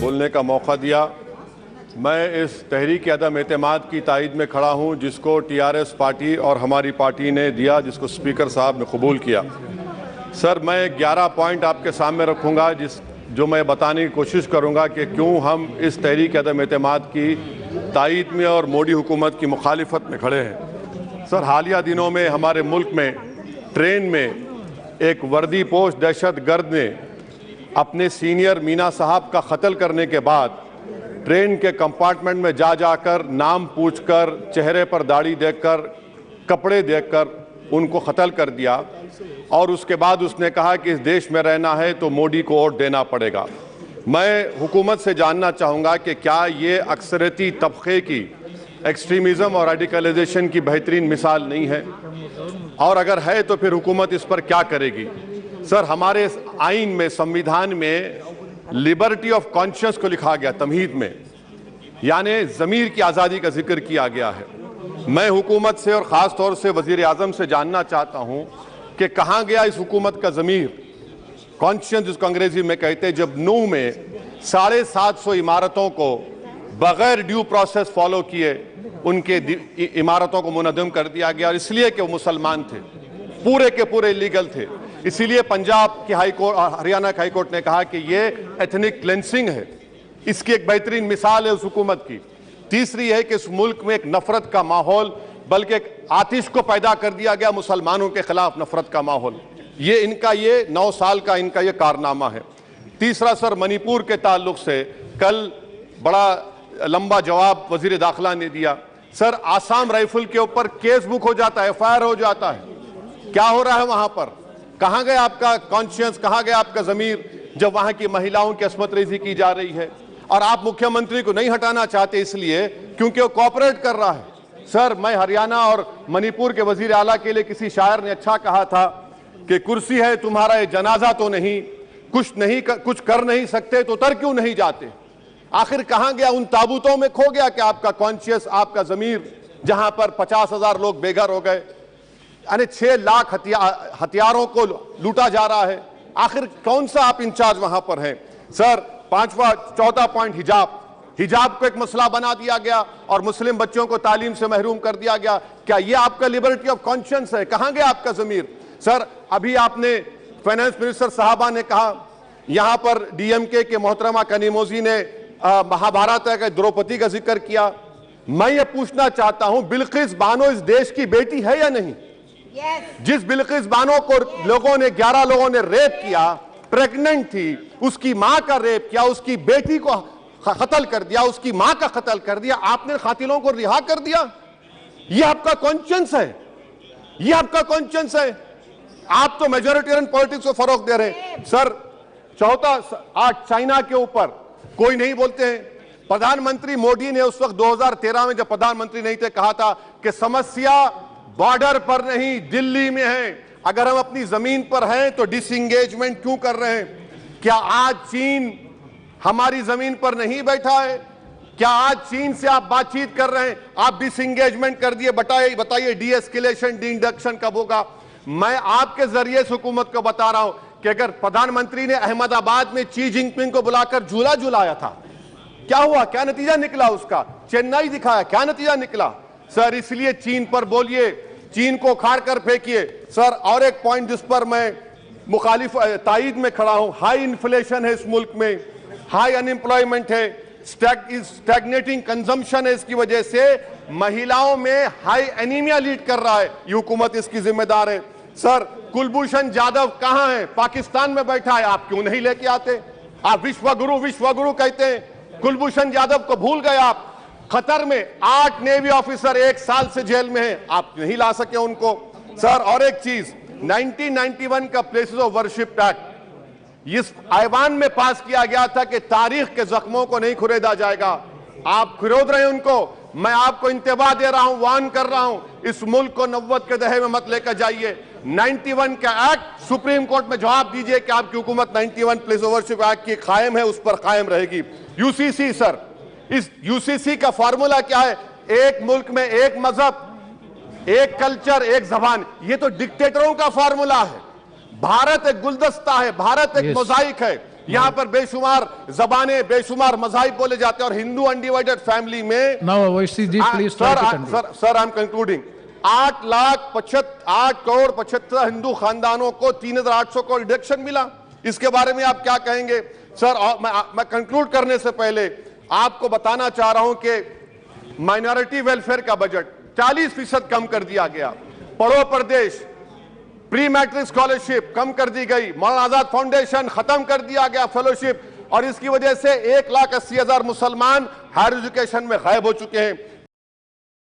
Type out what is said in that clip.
बोलने का मौका दिया। मैं इस तहरीक अदम एतमाद की तायद में खड़ा हूं जिसको टीआरएस पार्टी और हमारी पार्टी ने दिया, जिसको स्पीकर साहब ने कबूल किया। सर, मैं 11 पॉइंट आपके सामने रखूंगा जो मैं बताने की कोशिश करूंगा कि क्यों हम इस तहरीक अदम एतमाद की तायद में और मोदी हुकूमत की मुखालिफत में खड़े हैं। सर, हालिया दिनों में हमारे मुल्क में ट्रेन में एक वर्दीपोश दहशतगर्द ने अपने सीनियर मीना साहब का कत्ल करने के बाद ट्रेन के कंपार्टमेंट में जाकर नाम पूछकर, चेहरे पर दाढ़ी देखकर, कपड़े देखकर उनको कत्ल कर दिया और उसके बाद उसने कहा कि इस देश में रहना है तो मोदी को वोट देना पड़ेगा। मैं हुकूमत से जानना चाहूँगा कि क्या ये अक्सरती तबके की एक्सट्रीमिज़म और रेडिकलाइजेशन की बेहतरीन मिसाल नहीं है, और अगर है तो फिर हुकूमत इस पर क्या करेगी। सर, हमारे आइन में, संविधान में लिबर्टी ऑफ कॉन्शियस को लिखा गया, तमहीद में, यानी ज़मीर की आज़ादी का जिक्र किया गया है। मैं हुकूमत से और ख़ास तौर से वज़ीर आज़म से जानना चाहता हूँ कि कहाँ गया इस हुकूमत का ज़मीर, कॉन्शियस जिसको अंग्रेजी में कहते हैं, जब नूह में 750 इमारतों को बग़ैर ड्यू प्रोसेस फॉलो किए उनके इमारतों को मुनज़्ज़म कर दिया गया, और इसलिए कि वो मुसलमान थे, पूरे के पूरे इलीगल थे। इसीलिए पंजाब की हाई कोर्ट और हरियाणा की हाई कोर्ट ने कहा कि ये एथनिक क्लेंसिंग है। इसकी एक बेहतरीन मिसाल है उस हुकूमत की। तीसरी है कि इस मुल्क में एक नफरत का माहौल, बल्कि एक आतिश को पैदा कर दिया गया, मुसलमानों के खिलाफ नफरत का माहौल। ये इनका ये 9 साल का इनका ये कारनामा है। तीसरा सर, मणिपुर के ताल्लुक से कल बड़ा लंबा जवाब वजीर दाखिला ने दिया। सर, आसाम राइफल के ऊपर केस बुक हो जाता है, FIR हो जाता है। क्या हो रहा है वहां पर? कहां गया आपका कॉन्शियस, कहां गया आपका जमीर, जब वहां की महिलाओं की अस्मत रेजी की जा रही है? और आप मुख्यमंत्री को नहीं हटाना चाहते इसलिए क्योंकि वो कोऑपरेट कर रहा है। सर, मैं हरियाणा और मणिपुर के वजीर आला के लिए, किसी शायर ने अच्छा कहा था कि कुर्सी है तुम्हारा ये जनाजा तो नहीं, कुछ कर नहीं सकते तो उतर क्यों नहीं जाते। आखिर कहां गया? उन ताबूतों में खो गया कि आपका कॉन्शियस, आपका जमीर, जहां पर 50,000 लोग बेघर हो गए, यानी 6 लाख हथियारों को लूटा जा रहा है। आखिर कौन सा आप इंचार्ज वहां पर हैं? सर, चौथा पॉइंट, हिजाब को एक मसला बना दिया गया और मुस्लिम बच्चों को तालीम से महरूम कर दिया गया। क्या ये आपका लिबर्टी ऑफ कॉन्शियस है? कहां गया आपका जमीर? सर, अभी आपने फाइनेंस मिनिस्टर साहबा ने कहा, यहां पर DMK के मोहतरमा कनीमोजी ने महाभारत के द्रौपदी का जिक्र किया। मैं ये पूछना चाहता हूं, बिल्किस बानो इस देश की बेटी है या नहीं? जिस बिल्किस बानो को लोगों ने 11 लोगों ने रेप किया, प्रेग्नेंट थी, उसकी मां का रेप किया, उसकी बेटी को कत्ल कर दिया, उसकी मां का कत्ल कर दिया, आपने कातिलों को रिहा कर दिया। ये आपका कॉन्शियस है? ये आपका कॉन्शियस है? आप तो मेजोरिटेरियन पॉलिटिक्स को फरोग दे रहे हैं। सर, चौथा, आज चाइना के ऊपर कोई नहीं बोलते हैं। प्रधानमंत्री मोदी ने उस वक्त 2013 में, जब प्रधानमंत्री नहीं थे, कहा था कि समस्या बॉर्डर पर नहीं, दिल्ली में है। अगर हम अपनी जमीन पर हैं तो डिसएंगेजमेंट क्यों कर रहे हैं? क्या आज चीन हमारी जमीन पर नहीं बैठा है? क्या आज चीन से आप बातचीत कर रहे हैं? आप डिसएंगेजमेंट कर दिए। बताइए डी-एस्केलेशन, डी-इंडक्शन कब होगा? मैं आपके जरिए से हुकूमत को बता रहा हूं कि अगर प्रधानमंत्री ने अहमदाबाद में शी जिनपिंग को बुलाकर झूला झुलाया था, क्या हुआ? क्या नतीजा निकला उसका? चेन्नई दिखाया, क्या नतीजा निकला? सर, इसलिए चीन पर बोलिए, चीन को उखाड़ कर फेंकिए। सर, और एक पॉइंट जिस पर मैं मुखालिफ तायद में खड़ा हूं, हाई इन्फ्लेशन है इस मुल्क में, हाई अनएम्प्लॉयमेंट है, स्टैग्नेटिंग कंजम्पशन है। इसकी वजह से महिलाओं में हाई एनीमिया लीड कर रहा है। ये हुकूमत इसकी जिम्मेदार है। सर, कुलभूषण जाधव कहां है? पाकिस्तान में बैठा है, आप क्यों नहीं लेके आते? आप विश्वगुरु कहते हैं, कुलभूषण जाधव को भूल गए आप। कतर में 8 नेवी ऑफिसर 1 साल से जेल में हैं, आप नहीं ला सके उनको। सर, और एक चीज, 1991 का प्लेसेस ऑफ वर्शिप एक्ट इस ऐवान में पास किया गया था कि तारीख के जख्मों को नहीं खुरेदा जाएगा। आप खुरोद रहे हैं उनको। मैं आपको इंतबाह दे रहा हूं, वार्न कर रहा हूं, इस मुल्क को 90 के दहे में मत लेकर जाइए। 91 का एक्ट सुप्रीम कोर्ट में जवाब दीजिए कि आपकी हुकूमत 91 प्लेस ऑफ वर्शिप एक्ट की कायम है, उस पर कायम रहेगी। UCC, सर, इस UCC का फार्मूला क्या है? एक मुल्क में एक मजहब, एक कल्चर, एक जबान। ये तो डिक्टेटरों का फार्मूला है। भारत एक गुलदस्ता है, भारत एक मोजाइक है। यहाँ पर बेशुमार जबानें, बेशुमार मज़ाहिब बोले जाते हैं और हिंदू अनडिवाइडेड फैमिली में sir I am concluding 8 crore 75 Hindu खानदानों को 3,800 करोड़ डिडक्शन मिला। इसके बारे में आप क्या कहेंगे सर? और मैं कंक्लूड करने से पहले आपको बताना चाह रहा हूं कि माइनॉरिटी वेलफेयर का बजट 40% कम कर दिया गया। पढ़ो प्रदेश प्री मैट्रिक स्कॉलरशिप कम कर दी गई। मौलाना आजाद फाउंडेशन खत्म कर दिया गया फेलोशिप, और इसकी वजह से 1,80,000 मुसलमान हायर एजुकेशन में गायब हो चुके हैं।